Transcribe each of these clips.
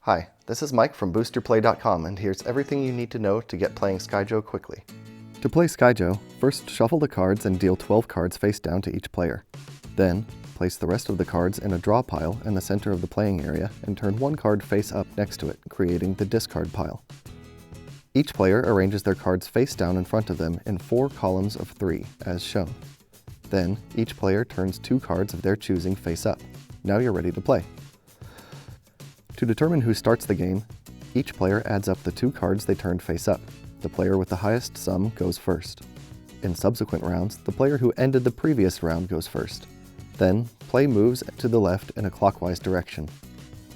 Hi, this is Mike from BoosterPlay.com, and here's everything you need to know to get playing Skyjo quickly. To play Skyjo, first shuffle the cards and deal 12 cards face down to each player. Then, place the rest of the cards in a draw pile in the center of the playing area and turn one card face up next to it, creating the discard pile. Each player arranges their cards face down in front of them in 4 columns of 3, as shown. Then, each player turns 2 cards of their choosing face up. Now you're ready to play. To determine who starts the game, each player adds up the 2 cards they turned face up. The player with the highest sum goes first. In subsequent rounds, the player who ended the previous round goes first. Then, play moves to the left in a clockwise direction.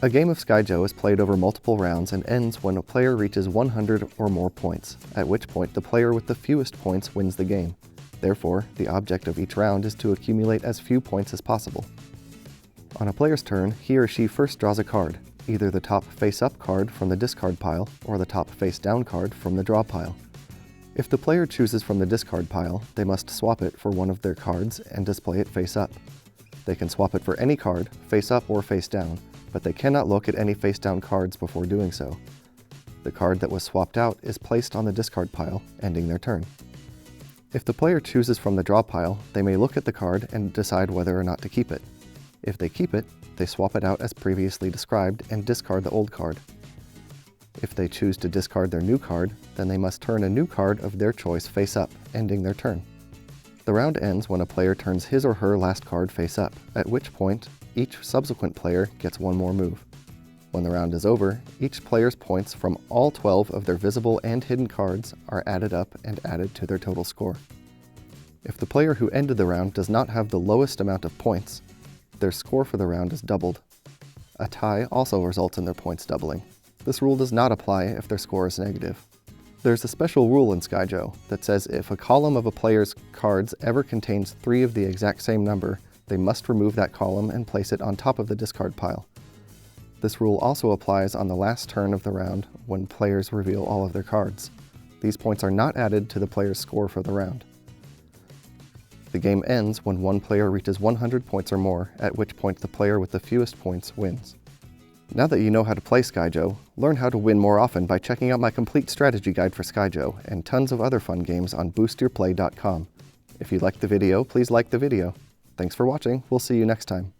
A game of Skyjo is played over multiple rounds and ends when a player reaches 100 or more points, at which point the player with the fewest points wins the game. Therefore, the object of each round is to accumulate as few points as possible. On a player's turn, he or she first draws a card, either the top face-up card from the discard pile or the top face-down card from the draw pile. If the player chooses from the discard pile, they must swap it for one of their cards and display it face-up. They can swap it for any card, face-up or face-down, but they cannot look at any face-down cards before doing so. The card that was swapped out is placed on the discard pile, ending their turn. If the player chooses from the draw pile, they may look at the card and decide whether or not to keep it. If they keep it, they swap it out as previously described and discard the old card. If they choose to discard their new card, then they must turn a new card of their choice face up, ending their turn. The round ends when a player turns his or her last card face up, at which point each subsequent player gets one more move. When the round is over, each player's points from all 12 of their visible and hidden cards are added up and added to their total score. If the player who ended the round does not have the lowest amount of points, their score for the round is doubled. A tie also results in their points doubling. This rule does not apply if their score is negative. There's a special rule in Skyjo that says if a column of a player's cards ever contains 3 of the exact same number, they must remove that column and place it on top of the discard pile. This rule also applies on the last turn of the round when players reveal all of their cards. These points are not added to the player's score for the round. The game ends when one player reaches 100 points or more, at which point the player with the fewest points wins. Now that you know how to play Skyjo, learn how to win more often by checking out my complete strategy guide for Skyjo and tons of other fun games on BoosterPlay.com. If you liked the video, please like the video. Thanks for watching. We'll see you next time.